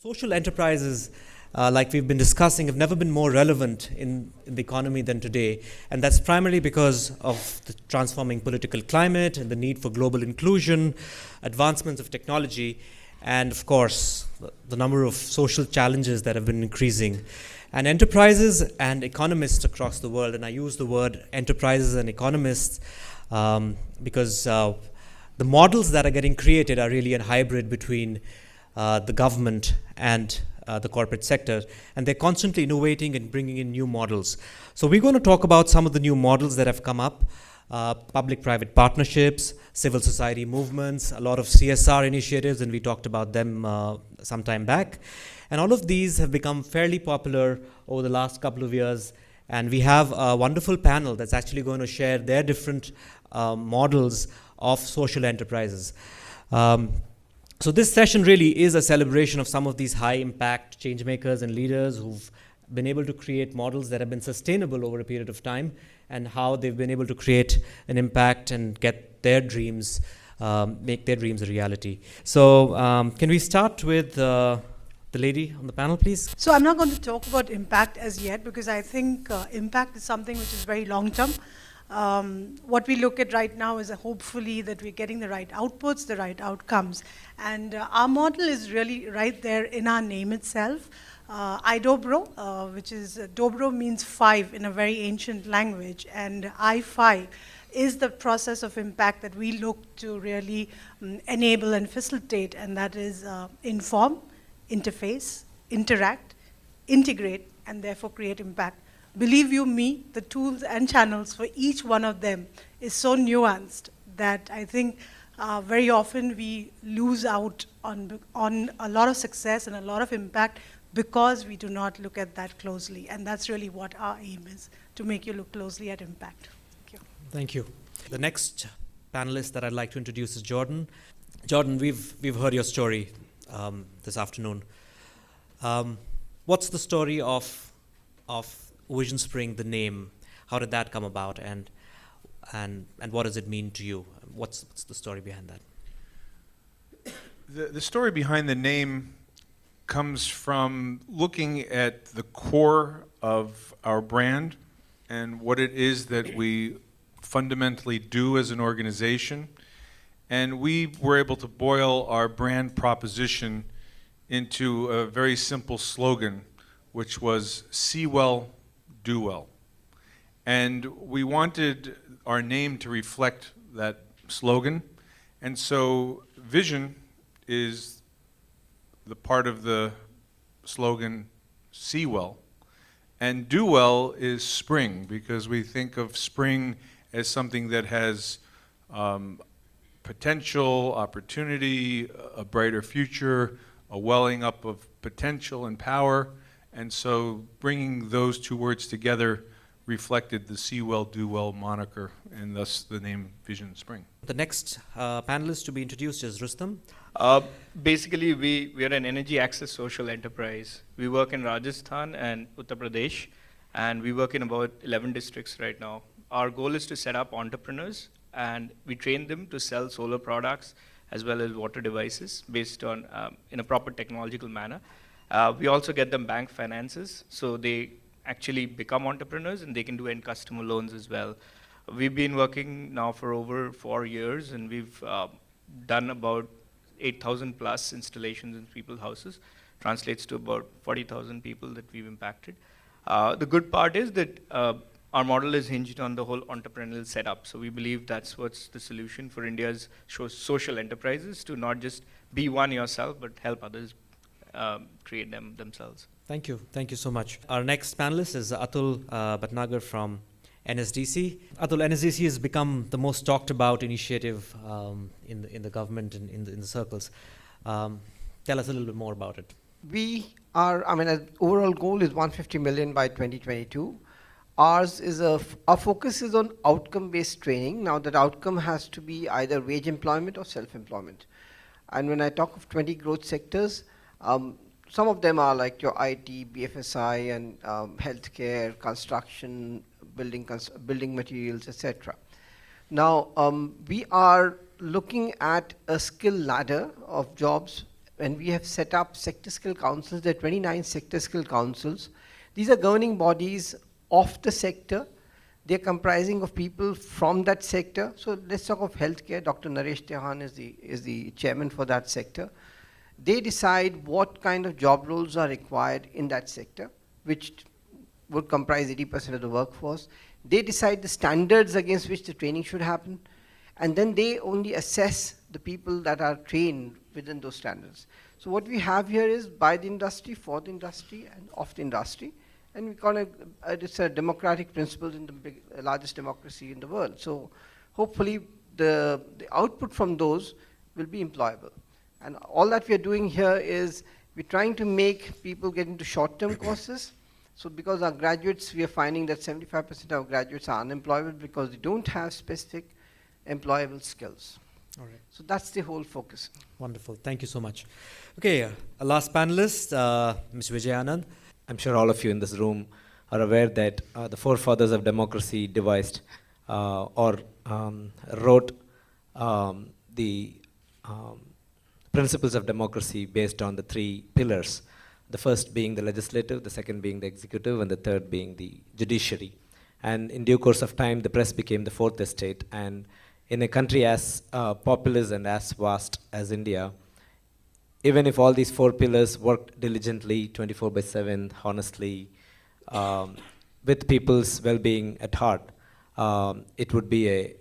Social enterprises, like we've been discussing, have never been more relevant in the economy than today. And that's primarily because of the transforming political climate and the need for global inclusion, advancements of technology, and of course, the number of social challenges that have been increasing. And enterprises and economists across the world, and I use the word enterprises and economists because the models that are getting created are really a hybrid between the government and the corporate sector, and they're constantly innovating and bringing in new models. So we're going to talk about some of the new models that have come up, public-private partnerships, civil society movements, a lot of CSR initiatives, and we talked about them some time back. And all of these have become fairly popular over the last couple of years, and we have a wonderful panel that's actually going to share their different models of social enterprises. So this session really is a celebration of some of these high-impact change makers and leaders who've been able to create models that have been sustainable over a period of time, and how they've been able to create an impact and get their dreams, make their dreams a reality. So can we start with the lady on the panel, please? So I'm not going to talk about impact as yet, because I think impact is something which is very long-term. What we look at right now is hopefully that we're getting the right outputs, the right outcomes. And our model is really right there in our name itself. I-Dobro, which is, Dobro means five in a very ancient language, and I-5 is the process of impact that we look to really enable and facilitate, and that is inform, interface, interact, integrate, and therefore create impact. Believe you me, the tools and channels for each one of them is so nuanced that I think very often we lose out on a lot of success and a lot of impact because we do not look at that closely. And that's really what our aim is, to make you look closely at impact. Thank you. Thank you. The next panelist that I'd like to introduce is Jordan. Jordan, we've heard your story this afternoon. What's the story of VisionSpring, the name? How did that come about, and what does it mean to you? What's the story behind that? The story behind the name comes from looking at the core of our brand and what it is that we fundamentally do as an organization. And we were able to boil our brand proposition into a very simple slogan, which was "See well, do well." And we wanted our name to reflect that slogan. And so vision is the part of the slogan, see well. And do well is spring, because we think of spring as something that has potential, opportunity, a brighter future, a welling up of potential and power. And so bringing those two words together reflected the See Well, Do Well moniker, and thus the name VisionSpring. The next panelist to be introduced is Rustam. Basically, we are an energy access social enterprise. We work in Rajasthan and Uttar Pradesh, and we work in about 11 districts right now. Our goal is to set up entrepreneurs, and we train them to sell solar products as well as water devices based on in a proper technological manner. We also get them bank finances, so they actually become entrepreneurs and they can do end customer loans as well. We've been working now for over 4 years, and we've done about 8,000 plus installations in people's houses. Translates to about 40,000 people that we've impacted. The good part is that our model is hinged on the whole entrepreneurial setup. So we believe that's what's the solution for India's social enterprises, to not just be one yourself, but help others create them themselves. Thank you. Thank you so much. Our next panelist is Atul Bhatnagar from NSDC. Atul, NSDC has become the most talked about initiative in the government and in the circles. Tell us a little bit more about it. Our overall goal is 150 million by 2022. Our focus is on outcome-based training. Now that outcome has to be either wage employment or self-employment. And when I talk of 20 growth sectors, some of them are like your IT, BFSI, and healthcare, construction, building materials, etc. Now, we are looking at a skill ladder of jobs and we have set up sector skill councils. There are 29 sector skill councils. These are governing bodies of the sector. They're comprising of people from that sector. So let's talk of healthcare. Dr. Naresh Tehan is the chairman for that sector. They decide what kind of job roles are required in that sector, which would comprise 80% of the workforce. They decide the standards against which the training should happen, and then they only assess the people that are trained within those standards. So what we have here is by the industry, for the industry, and of the industry, and we call it, it's a democratic principle in the largest democracy in the world. So hopefully the output from those will be employable. And all that we are doing here is we're trying to make people get into short-term courses. So because our graduates, we are finding that 75% of our graduates are unemployable because they don't have specific employable skills. All right. So that's the whole focus. Wonderful. Thank you so much. Okay, our last panelist, Mr. Vijay Anand. I'm sure all of you in this room are aware that the forefathers of democracy devised or wrote the principles of democracy based on the three pillars. The first being the legislative, the second being the executive, and the third being the judiciary. And in due course of time, the press became the fourth estate. And in a country as populous and as vast as India, even if all these four pillars worked diligently, 24/7, honestly, with people's well-being at heart, it would be a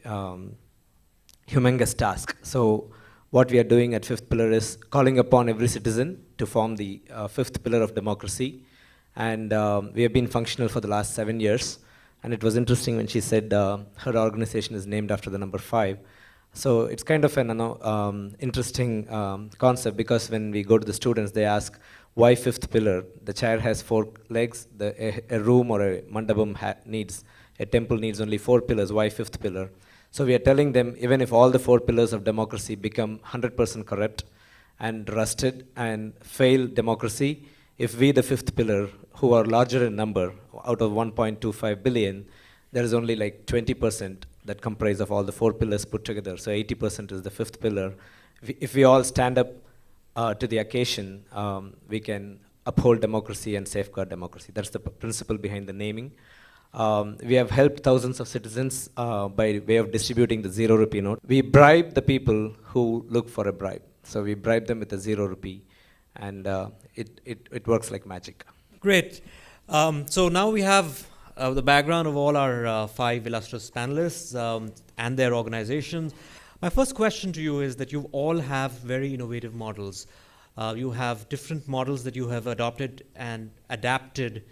humongous task. So what we are doing at Fifth Pillar is calling upon every citizen to form the fifth pillar of democracy. And we have been functional for the last 7 years. And it was interesting when she said her organization is named after the number 5. So it's kind of an interesting concept, because when we go to the students, they ask, why fifth pillar? The chair has 4 legs, a room or a mandapam a temple needs only 4 pillars, why fifth pillar? So we are telling them, even if all the 4 pillars of democracy become 100% corrupt and rusted and fail democracy, if we, the fifth pillar, who are larger in number, out of 1.25 billion, there is only like 20% that comprise of all the 4 pillars put together. So 80% is the fifth pillar. If we all stand up to the occasion, we can uphold democracy and safeguard democracy. That's the principle behind the naming. We have helped thousands of citizens by way of distributing the 0 rupee note. We bribe the people who look for a bribe. So we bribe them with a 0 rupee, and it works like magic. Great. So now we have the background of all our 5 illustrious panelists and their organizations. My first question to you is that you all have very innovative models. You have different models that you have adopted and adapted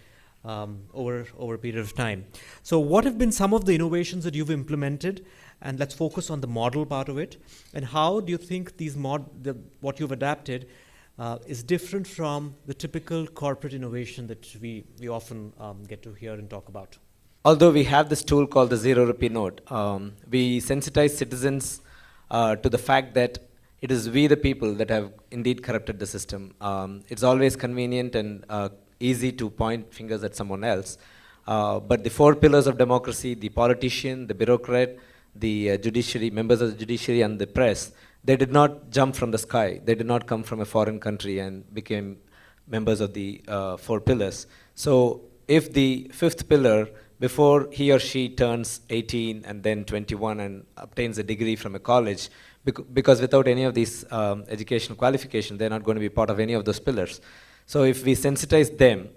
over a period of time. So what have been some of the innovations that you've implemented? And let's focus on the model part of it. And how do you think these what you've adapted is different from the typical corporate innovation that we often get to hear and talk about? Although we have this tool called the 0 rupee note, we sensitize citizens to the fact that it is we the people that have indeed corrupted the system. It's always convenient and easy to point fingers at someone else. But the 4 pillars of democracy, the politician, the bureaucrat, the judiciary, members of the judiciary, and the press, they did not jump from the sky. They did not come from a foreign country and became members of the 4 pillars. So if the 5th pillar, before he or she turns 18 and then 21 and obtains a degree from a college, because without any of these educational qualifications, they're not going to be part of any of those pillars. So if we sensitize them,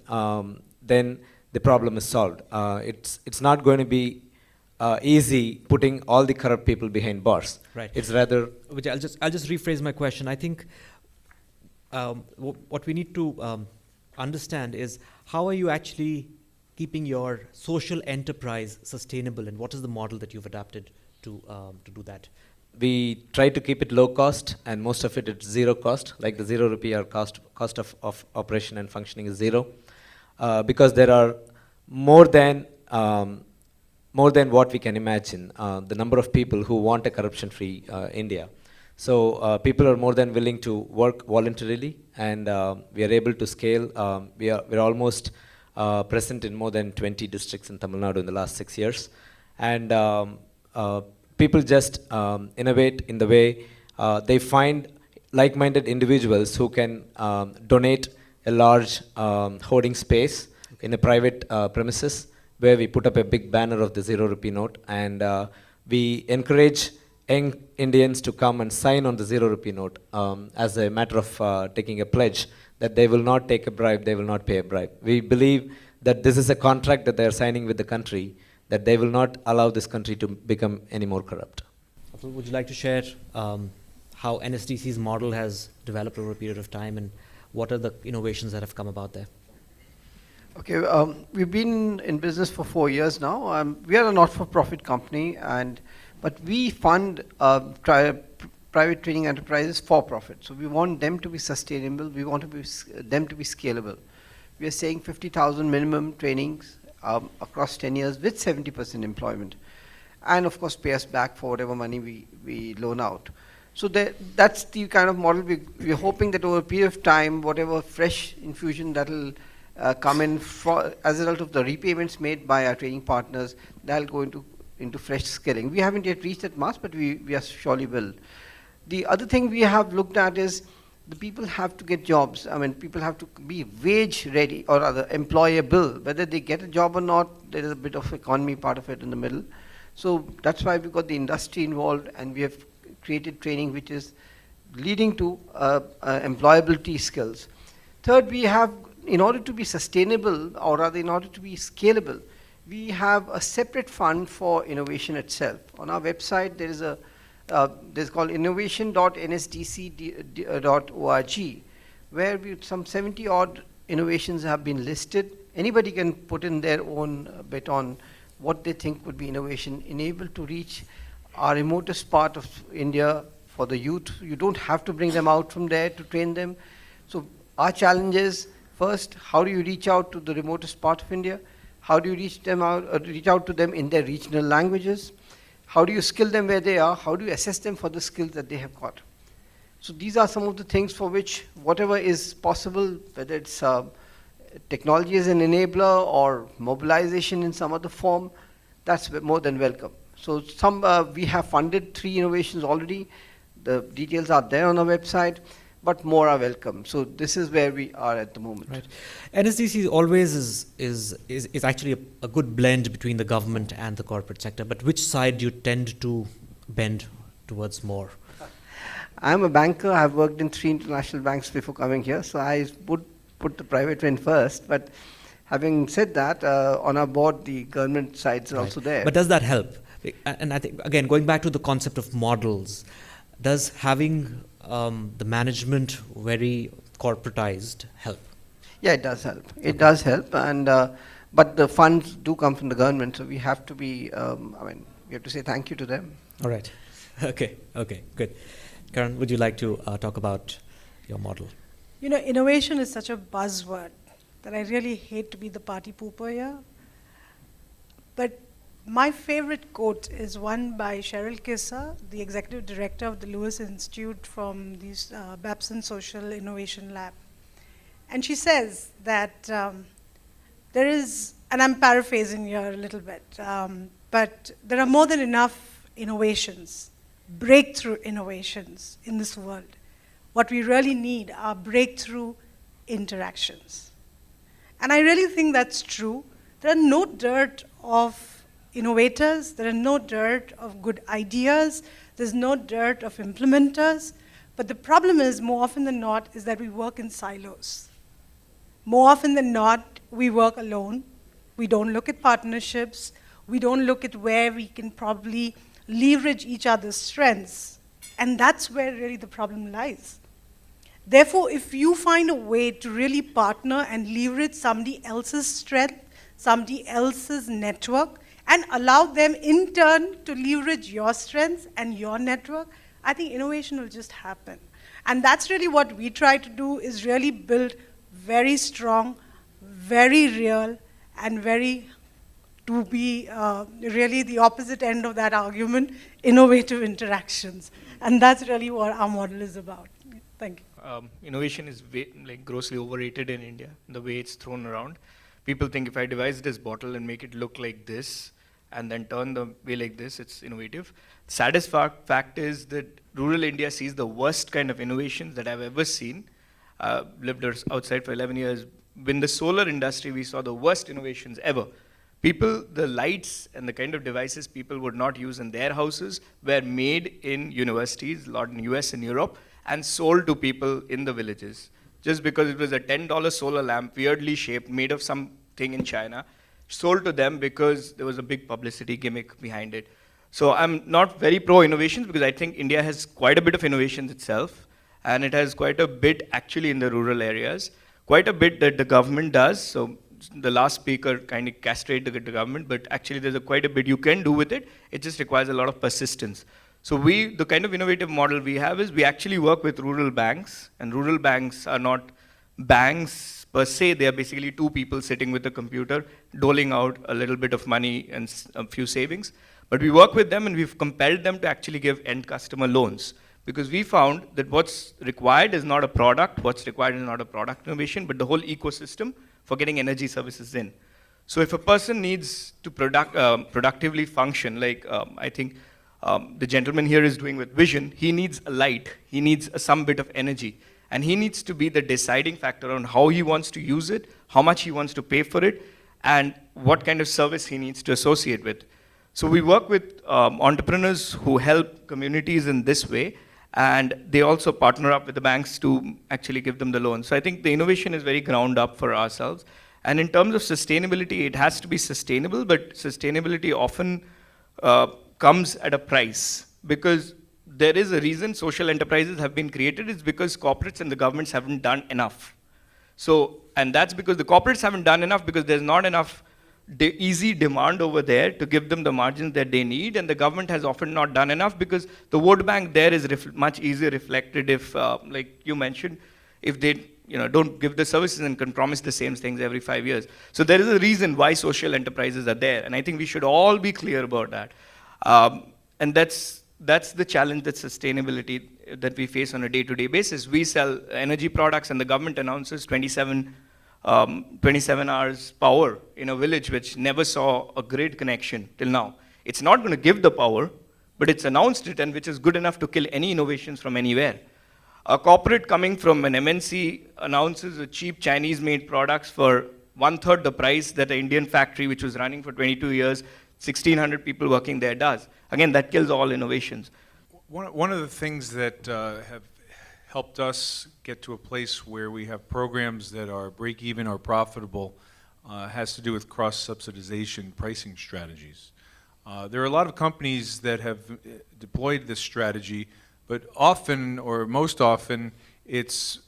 then the problem is solved. It's not going to be easy putting all the corrupt people behind bars. Right. It's rather. Which I'll just rephrase my question. I think what we need to understand is, how are you actually keeping your social enterprise sustainable, and what is the model that you've adapted to do that? We try to keep it low cost, and most of it's 0 cost. Like the 0 rupee, our cost of operation and functioning is 0, because there are more than what we can imagine, the number of people who want a corruption-free India. So people are more than willing to work voluntarily, and we are able to scale. We're almost present in more than 20 districts in Tamil Nadu in the last 6 years. And people just innovate in the way they find like-minded individuals who can donate a large hoarding space in a private premises where we put up a big banner of the 0 rupee note, and we encourage young Indians to come and sign on the 0 rupee note as a matter of taking a pledge that they will not take a bribe, they will not pay a bribe. We believe that this is a contract that they are signing with the country, that they will not allow this country to become any more corrupt. So would you like to share how NSDC's model has developed over a period of time, and what are the innovations that have come about there? Okay, we've been in business for 4 years now. We are a not-for-profit company, but we fund private training enterprises for profit. So we want them to be sustainable. We want them to be scalable. We are saying 50,000 minimum trainings across 10 years with 70% employment, and of course pay us back for whatever money we loan out. So that's the kind of model we're hoping that over a period of time, whatever fresh infusion that will come in as a result of the repayments made by our training partners, that'll go into fresh skilling. We haven't yet reached that mass, but we are surely will. The other thing we have looked at is the people have to get jobs. I mean, people have to be wage ready or rather employable. Whether they get a job or not, there is a bit of economy part of it in the middle. So that's why we got the industry involved, and we have created training which is leading to employability skills. Third, we have, in order to be sustainable, or rather in order to be scalable, we have a separate fund for innovation itself. On our website, there is there's called innovation.nsdc.org, where some 70 odd innovations have been listed. Anybody can put in their own bit on what they think would be innovation enabled to reach our remotest part of India for the youth. You don't have to bring them out from there to train them. So our challenge is, first, how do you reach out to the remotest part of India? How do you reach out to them in their regional languages? How do you skill them where they are? How do you assess them for the skills that they have got? So these are some of the things for which whatever is possible, whether it's technology as an enabler or mobilization in some other form, that's more than welcome. So we have funded 3 innovations already. The details are there on our website, but more are welcome. So this is where we are at the moment. Right. NSDC always is actually a good blend between the government and the corporate sector, but which side do you tend to bend towards more? I'm a banker. I've worked in 3 international banks before coming here, so I would put the private one first. But having said that, on our board, the government side is also there. But does that help? And I think, again, going back to the concept of models, does having the management very corporatized help? Yeah, it does help. It does help, and but the funds do come from the government, so we have to be. We have to say thank you to them. All right. Okay, good. Karan, would you like to talk about your model? You know, innovation is such a buzzword that I really hate to be the party pooper here. But my favorite quote is one by Cheryl Kisser, the executive director of the Lewis Institute from the Babson Social Innovation Lab. And she says that there is, and I'm paraphrasing here a little bit, but there are more than enough innovations, breakthrough innovations in this world. What we really need are breakthrough interactions. And I really think that's true. There are no dearth of innovators, there are no dearth of good ideas, there's no dearth of implementers, but the problem is, more often than not, is that we work in silos. More often than not, we work alone. We don't look at partnerships. We don't look at where we can probably leverage each other's strengths. And that's where really the problem lies. Therefore, if you find a way to really partner and leverage somebody else's strength, somebody else's network, and allow them in turn to leverage your strengths and your network, I think innovation will just happen. And that's really what we try to do, is really build very strong, very real, and very, to be really the opposite end of that argument, innovative interactions. And that's really what our model is about. Thank you. Innovation is grossly overrated in India, the way it's thrown around. People think if I devise this bottle and make it look like this, and then turn the way like this, it's innovative. Saddest fact is that rural India sees the worst kind of innovations that I've ever seen. Lived outside for 11 years. In the solar industry, we saw the worst innovations ever. People, the lights and the kind of devices people would not use in their houses were made in universities, a lot in US and Europe, and sold to people in the villages. Just because it was a $10 solar lamp, weirdly shaped, made of something in China, sold to them because there was a big publicity gimmick behind it. So I'm not very pro innovations because I think India has quite a bit of innovations itself, and it has quite a bit actually in the rural areas, quite a bit that the government does. So the last speaker kind of castrated the government, but actually there's quite a bit you can do with it. It just requires a lot of persistence. So the kind of innovative model we have is we actually work with rural banks, and rural banks are not banks per se. They are basically two people sitting with a computer, doling out a little bit of money and a few savings. But we work with them and we've compelled them to actually give end customer loans. Because we found that what's required is not a product, what's required is not a product innovation, but the whole ecosystem for getting energy services in. So if a person needs to productively function, like I think the gentleman here is doing with Vision, he needs a light, he needs some bit of energy, and he needs to be the deciding factor on how he wants to use it, how much he wants to pay for it, and what kind of service he needs to associate with. So we work with entrepreneurs who help communities in this way, and they also partner up with the banks to actually give them the loan. So I think the innovation is very ground up for ourselves. And in terms of sustainability, it has to be sustainable, but sustainability often comes at a price, because there is a reason social enterprises have been created. It's because corporates and the governments haven't done enough. So, and that's because the corporates haven't done enough because there's not enough easy demand over there to give them the margins that they need, and the government has often not done enough because the vote bank there is much easier reflected if, like you mentioned, if they don't give the services and can promise the same things every 5 years. So there is a reason why social enterprises are there, and I think we should all be clear about that. And that's the challenge, that sustainability that we face on a day-to-day basis. We sell energy products and the government announces 27 hours power in a village which never saw a grid connection till now. It's not going to give the power, but it's announced it, and which is good enough to kill any innovations from anywhere. A corporate coming from an MNC announces a cheap Chinese-made products for 1/3 the price that an Indian factory which was running for 22 years, 1,600 people working there does. Again, that kills all innovations. One of the things that have helped us get to a place where we have programs that are break-even or profitable has to do with cross-subsidization pricing strategies. There are a lot of companies that have deployed this strategy, but often, or most often, it's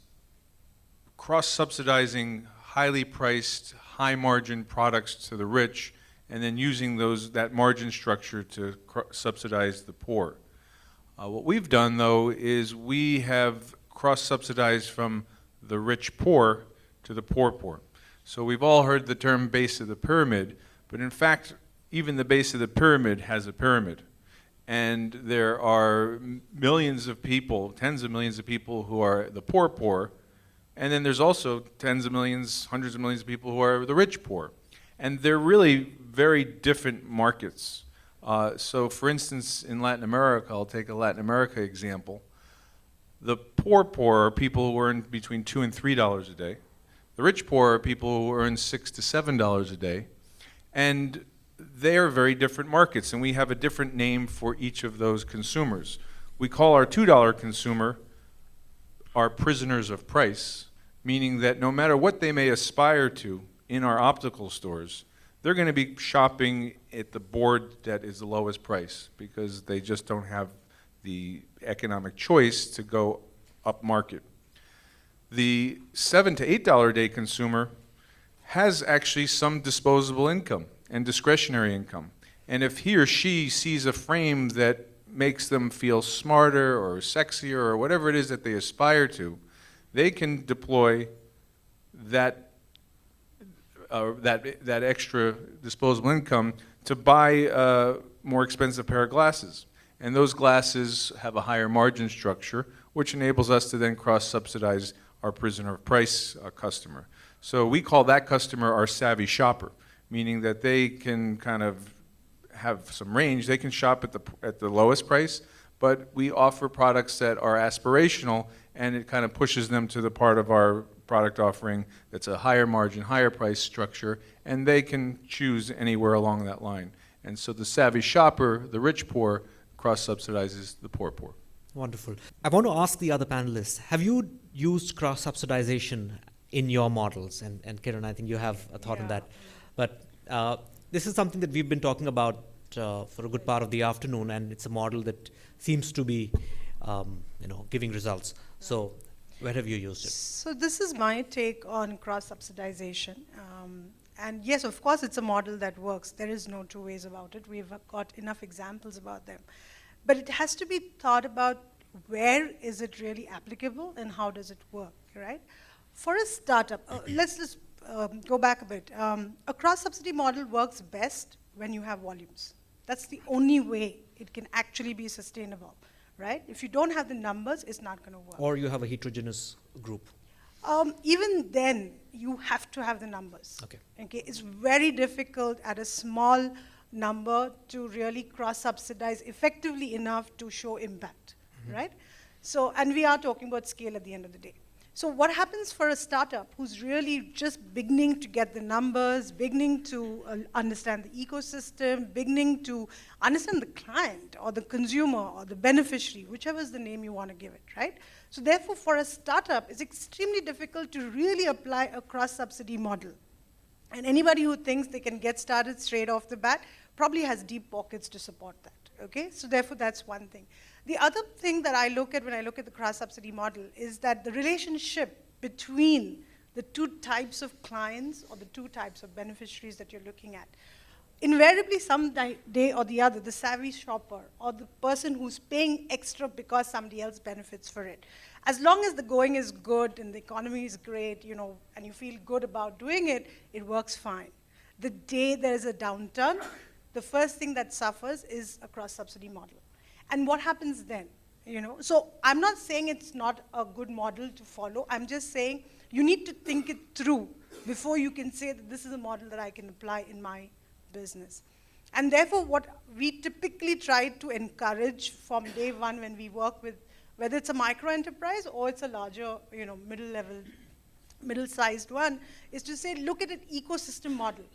cross-subsidizing highly priced, high-margin products to the rich, and then using that margin structure to subsidize the poor. What we've done, though, is we have cross-subsidized from the rich poor to the poor poor. So we've all heard the term base of the pyramid, but in fact, even the base of the pyramid has a pyramid. And there are millions of people, tens of millions of people who are the poor poor, and then there's also tens of millions, hundreds of millions of people who are the rich poor. And they're really very different markets. So for instance, in Latin America, I'll take a Latin America example. The poor poor are people who earn between $2 and $3 a day. The rich poor are people who earn $6 to $7 a day. And they are very different markets, and we have a different name for each of those consumers. We call our $2 consumer our prisoners of price, meaning that no matter what they may aspire to in our optical stores, they're going to be shopping at the board that is the lowest price because they just don't have the economic choice to go up market. The $7 to $8 a day consumer has actually some disposable income and discretionary income. And if he or she sees a frame that makes them feel smarter or sexier or whatever it is that they aspire to, they can deploy that extra disposable income to buy a more expensive pair of glasses. And those glasses have a higher margin structure, which enables us to then cross-subsidize our prisoner of price customer. So we call that customer our savvy shopper, meaning that they can kind of have some range. They can shop at the lowest price, but we offer products that are aspirational, and it kind of pushes them to the part of our product offering that's a higher margin, higher price structure, and they can choose anywhere along that line. And so the savvy shopper, the rich poor, cross-subsidizes the poor poor. Wonderful. I want to ask the other panelists, have you used cross-subsidization in your models? And Kiran, I think you have a thought on that. But this is something that we've been talking about for a good part of the afternoon, and it's a model that seems to be giving results. So where have you used it? So this is my take on cross-subsidization. And yes, of course, it's a model that works. There is no two ways about it. We've got enough examples about them. But it has to be thought about where is it really applicable and how does it work, right? For a startup, let's just go back a bit. A cross-subsidy model works best when you have volumes. That's the only way it can actually be sustainable, right? If you don't have the numbers, it's not going to work. Or you have a heterogeneous group. Even then, you have to have the numbers. Okay. It's very difficult at a small number to really cross-subsidize effectively enough to show impact, right? So, and we are talking about scale at the end of the day. So what happens for a startup who's really just beginning to get the numbers, beginning to understand the ecosystem, beginning to understand the client or the consumer or the beneficiary, whichever is the name you want to give it, right? So therefore, for a startup, it's extremely difficult to really apply a cross-subsidy model. And anybody who thinks they can get started straight off the bat probably has deep pockets to support that, okay? So therefore, that's one thing. The other thing that I look at when I look at the cross-subsidy model is that the relationship between the two types of clients or the two types of beneficiaries that you're looking at. Invariably, some day or the other, the savvy shopper or the person who's paying extra because somebody else benefits for it. As long as the going is good and the economy is great, and you feel good about doing it, it works fine. The day there's a downturn, the first thing that suffers is a cross-subsidy model. And what happens then? So I'm not saying it's not a good model to follow. I'm just saying you need to think it through before you can say that this is a model that I can apply in my business. And therefore, what we typically try to encourage from day one when we work with, whether it's a micro enterprise or it's a larger, middle-level, middle-sized one, is to say, look at an ecosystem model.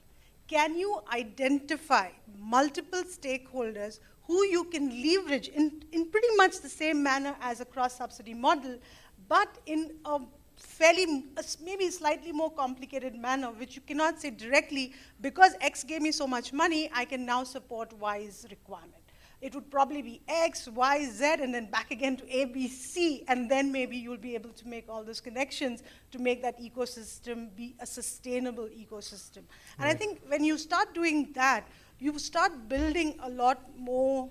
Can you identify multiple stakeholders who you can leverage in pretty much the same manner as a cross-subsidy model, but in a fairly, maybe slightly more complicated manner, which you cannot say directly, because X gave me so much money, I can now support Y's requirement. It would probably be X, Y, Z, and then back again to A, B, C, and then maybe you'll be able to make all those connections to make that ecosystem be a sustainable ecosystem. And I think when you start doing that, you start building a lot more,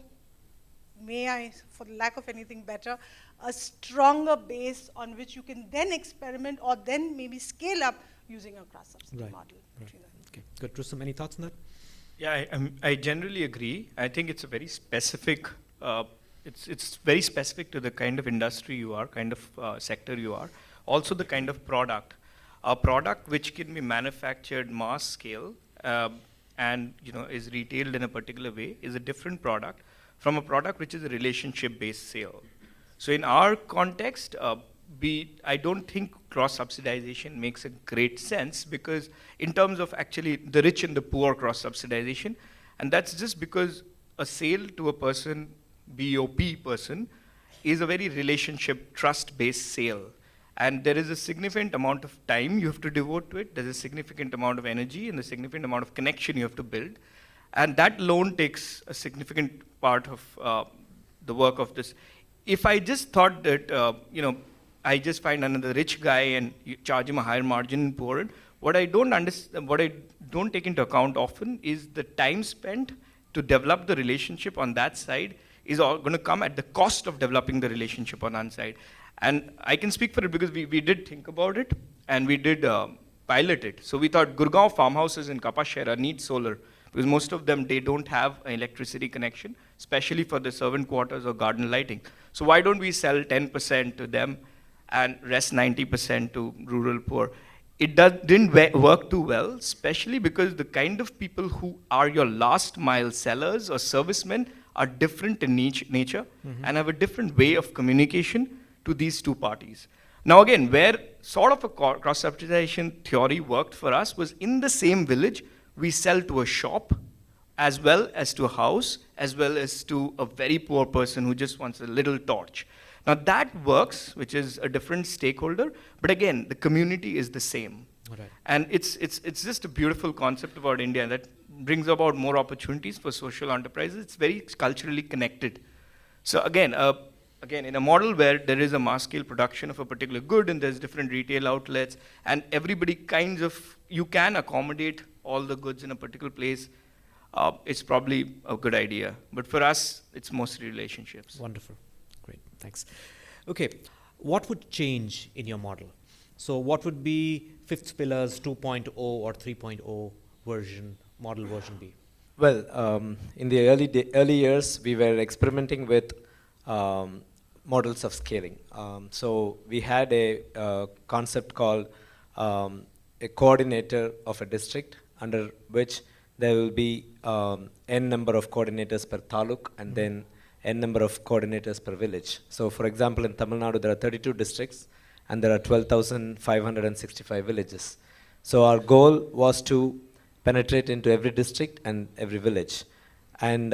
for the lack of anything better, a stronger base on which you can then experiment or then maybe scale up using a cross-subsidy model. Right. Okay, good. Rustam, any thoughts on that? Yeah, I generally agree. I think it's a very specific, it's very specific to the kind of industry you are, kind of sector you are. Also the kind of product. A product which can be manufactured mass scale and is retailed in a particular way is a different product from a product which is a relationship-based sale. So in our context, I don't think cross-subsidization makes a great sense, because in terms of actually the rich and the poor cross-subsidization, and that's just because a sale to a person, BOP person, is a very relationship, trust-based sale. And there is a significant amount of time you have to devote to it, there's a significant amount of energy and a significant amount of connection you have to build. And that alone takes a significant part of the work of this. If I just thought that, I just find another rich guy and you charge him a higher margin and poor it, what I don't take into account often is the time spent to develop the relationship on that side is all going to come at the cost of developing the relationship on that side. And I can speak for it because we did think about it and we did pilot it. So we thought Gurgaon farmhouses in Kapashera need solar, because most of them, they don't have an electricity connection, especially for the servant quarters or garden lighting. So why don't we sell 10% to them and rest 90% to rural poor? it didn't work too well, especially because the kind of people who are your last mile sellers or servicemen are different in nature and have a different way of communication to these two parties. Now again, where sort of a cross-subsidization theory worked for us was in the same village, we sell to a shop, as well as to a house, as well as to a very poor person who just wants a little torch. Now that works, which is a different stakeholder, but again, the community is the same. Right. And it's just a beautiful concept about India that brings about more opportunities for social enterprises. It's very culturally connected. So again, in a model where there is a mass scale production of a particular good and there's different retail outlets and everybody kinds of, you can accommodate all the goods in a particular place, it's probably a good idea. But for us, it's mostly relationships. Wonderful. Great. Thanks. Okay. What would change in your model? So what would be Fifth Pillars 2.0 or 3.0 model version be? Well, in the early years, we were experimenting with models of scaling. So we had a concept called a coordinator of a district, under which there will be n number of coordinators per taluk and then n number of coordinators per village. So for example, in Tamil Nadu, there are 32 districts and there are 12,565 villages. So our goal was to penetrate into every district and every village. And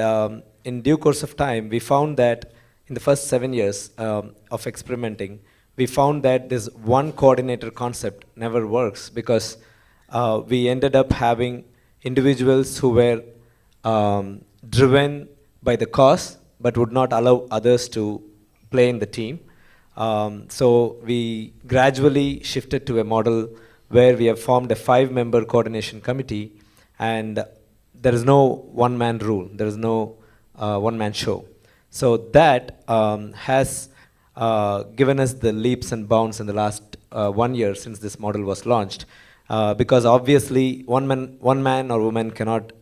in due course of time, we found that in the first 7 years of experimenting, we found that this one coordinator concept never works because we ended up having individuals who were driven by the cause but would not allow others to play in the team. So we gradually shifted to a model where we have formed a 5-member coordination committee, and there is no one-man rule, there is no one-man show. So that has given us the leaps and bounds in the last 1 year since this model was launched, because obviously one man or woman cannot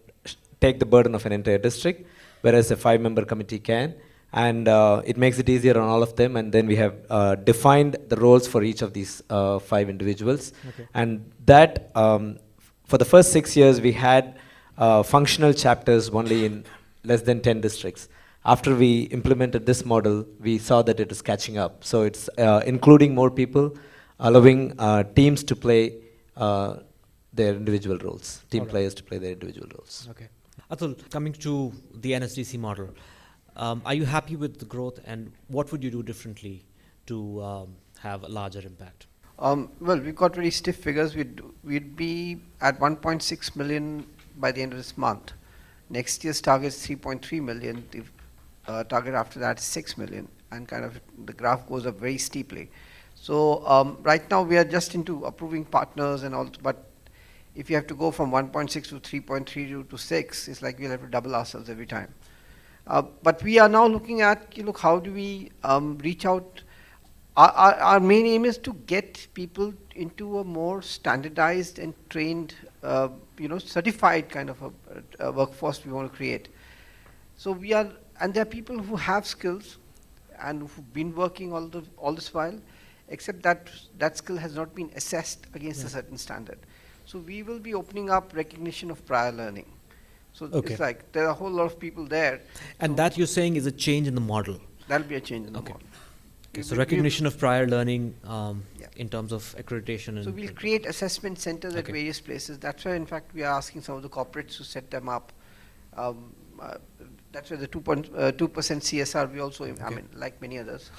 take the burden of an entire district, whereas a 5-member committee can. And it makes it easier on all of them, and then we have defined the roles for each of these 5 individuals. Okay. And that, for the first 6 years, we had functional chapters only in less than 10 districts. After we implemented this model, we saw that it is catching up. So it's including more people, allowing teams to play their individual roles, team players to play their individual roles. Okay. Atul, coming to the NSDC model, are you happy with the growth, and what would you do differently to have a larger impact? Well, we've got very stiff figures. We'd be at 1.6 million by the end of this month. Next year's target is 3.3 million. The target after that is 6 million, and kind of the graph goes up very steeply. So right now we are just into approving partners and all, but if you have to go from 1.6 to 3.3 to 6, it's like we'll have to double ourselves every time. But we are now looking at, how do we reach out. Our main aim is to get people into a more standardized and trained, certified kind of a workforce we want to create. So and there are people who have skills and who've been working all this while, except that skill has not been assessed against a certain standard. So we will be opening up recognition of prior learning. So it's like there are a whole lot of people there. And that you're saying is a change in the model? That'll be a change in the model. Okay, so recognition of prior learning in terms of accreditation. So we'll create assessment centers at various places. That's why, in fact, we are asking some of the corporates to set them up. That's why the 2% CSR we also, I mean, like many others.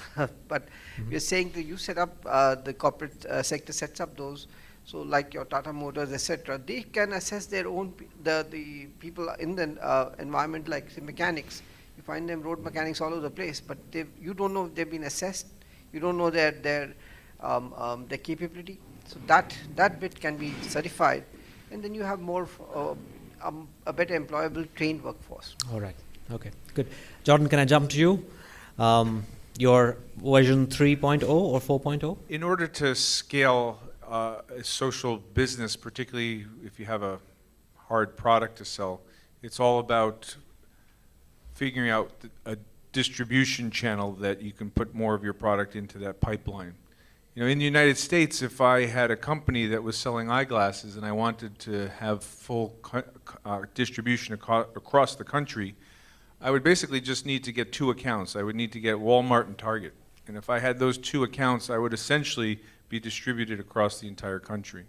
But we are saying that you set up, the corporate sector sets up those. So like your Tata Motors, etc., they can assess their own, the people in the environment, like say mechanics. You find them road mechanics all over the place, but you don't know if they've been assessed. You don't know their capability. So that bit can be certified, and then you have more a better employable trained workforce. All right. Okay. Good. Jordan, can I jump to you? Your version 3.0 or 4.0? In order to scale a social business, particularly if you have a hard product to sell, it's all about figuring out a distribution channel that you can put more of your product into that pipeline. You know, in the United States, if I had a company that was selling eyeglasses and I wanted to have full distribution across the country, I would basically just need to get 2 accounts. I would need to get Walmart and Target. And if I had those 2 accounts, I would essentially be distributed across the entire country.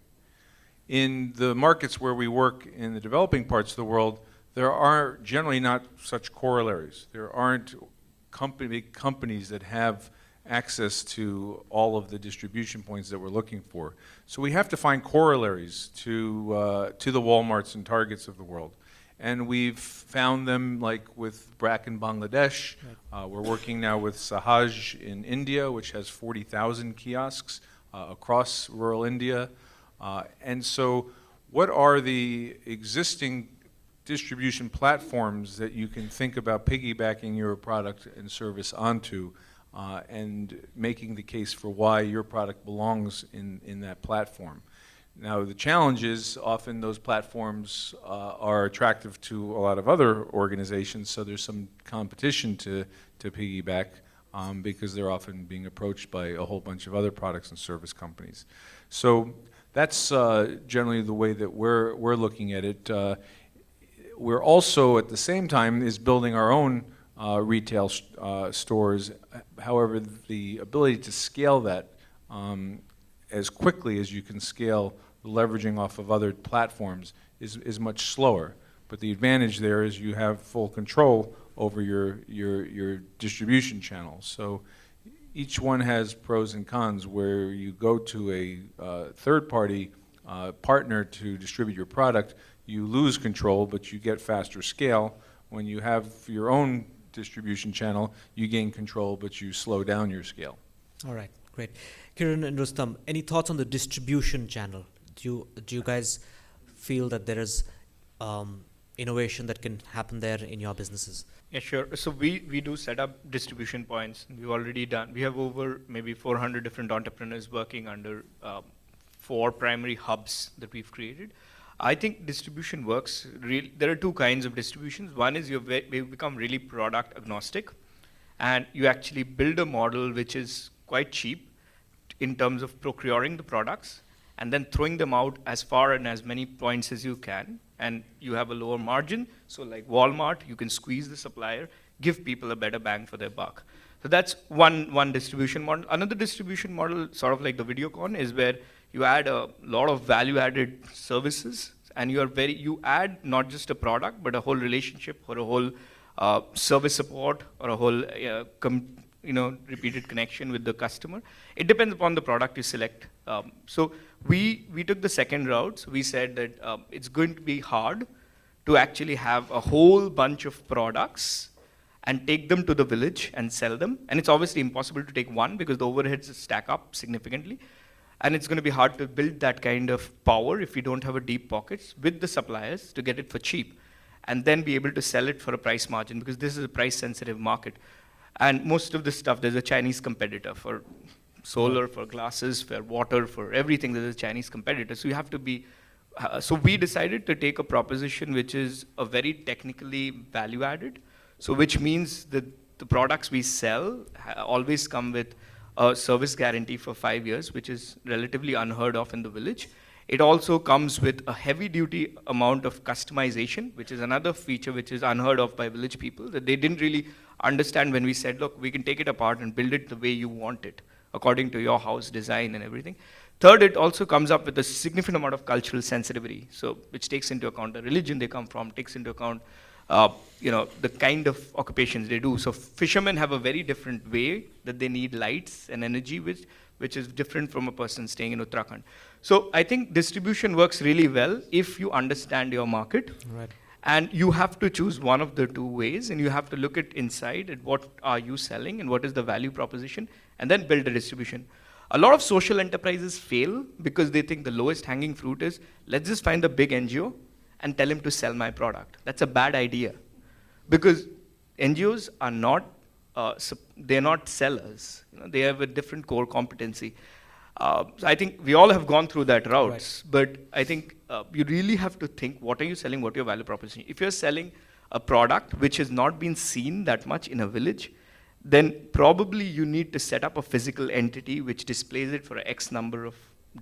In the markets where we work in the developing parts of the world, there are generally not such corollaries. There aren't big companies that have access to all of the distribution points that we're looking for. So we have to find corollaries to the Walmarts and Targets of the world. And we've found them like with BRAC in Bangladesh. We're working now with Sahaj in India, which has 40,000 kiosks across rural India. And so what are the existing distribution platforms that you can think about piggybacking your product and service onto and making the case for why your product belongs in that platform? Now, the challenge is often those platforms are attractive to a lot of other organizations, so there's some competition to piggyback because they're often being approached by a whole bunch of other products and service companies. So that's generally the way that we're looking at it. We're also, at the same time, is building our own retail stores. However, the ability to scale that as quickly as you can scale leveraging off of other platforms is much slower. But the advantage there is you have full control over your distribution channels. So each one has pros and cons. Where you go to a third-party partner to distribute your product, you lose control, but you get faster scale. When you have your own distribution channel, you gain control, but you slow down your scale. All right, great. Kiran and Rustam, any thoughts on the distribution channel? Do you guys feel that there is innovation that can happen there in your businesses? Yeah, sure. So we do set up distribution points. We've already done. We have over maybe 400 different entrepreneurs working under 4 primary hubs that we've created. I think distribution works. There are 2 kinds of distributions. One is we've become really product agnostic, and you actually build a model which is quite cheap in terms of procuring the products and then throwing them out as far and as many points as you can, and you have a lower margin. So like Walmart, you can squeeze the supplier, give people a better bang for their buck. So that's one distribution model. Another distribution model, sort of like the Videocon, is where you add a lot of value-added services, and you add not just a product, but a whole relationship or a whole service support or a whole repeated connection with the customer. It depends upon the product you select. So we took the second route. So we said that it's going to be hard to actually have a whole bunch of products and take them to the village and sell them. And it's obviously impossible to take one because the overheads stack up significantly. And it's going to be hard to build that kind of power if you don't have a deep pockets with the suppliers to get it for cheap and then be able to sell it for a price margin, because this is a price sensitive market. And most of this stuff, there's a Chinese competitor for solar, for glasses, for water, for everything. There's a Chinese competitor. So you have to be, so we decided to take a proposition which is a very technically value added. So which means that the products we sell always come with a service guarantee for 5 years, which is relatively unheard of in the village. It also comes with a heavy duty amount of customization, which is another feature which is unheard of by village people, that they didn't really understand when we said, look, we can take it apart and build it the way you want it, according to your house design and everything. Third, it also comes up with a significant amount of cultural sensitivity, so which takes into account the religion they come from, takes into account the kind of occupations they do. So fishermen have a very different way that they need lights and energy, which is different from a person staying in Uttarakhand. So I think distribution works really well if you understand your market. Right. And you have to choose one of the 2 ways, and you have to look at inside at what are you selling and what is the value proposition, and then build a distribution. A lot of social enterprises fail because they think the lowest hanging fruit is, let's just find the big NGO and tell him to sell my product. That's a bad idea, because NGOs are not, they're not sellers. They have a different core competency. So I think we all have gone through that route, right. But I think you really have to think, what are you selling, what are your value proposition? If you're selling a product which has not been seen that much in a village, then probably you need to set up a physical entity which displays it for X number of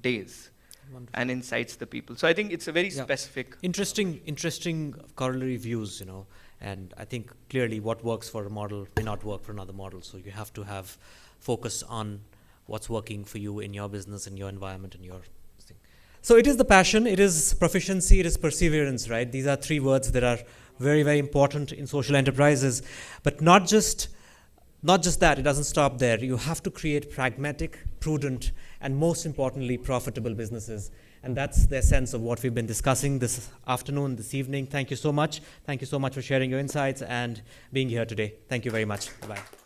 days. Wonderful. And incites the people. So I think it's a very Yeah. specific. Interesting corollary views, you know, and I think clearly what works for a model may not work for another model. So you have to have focus on what's working for you in your business, in your environment, in your thing. So it is the passion, it is proficiency, it is perseverance, right? These are three words that are very, very important in social enterprises, but not just that, it doesn't stop there. You have to create pragmatic, prudent, and most importantly, profitable businesses. And that's the essence of what we've been discussing this afternoon, this evening. Thank you so much. Thank you so much for sharing your insights and being here today. Thank you very much. Bye-bye.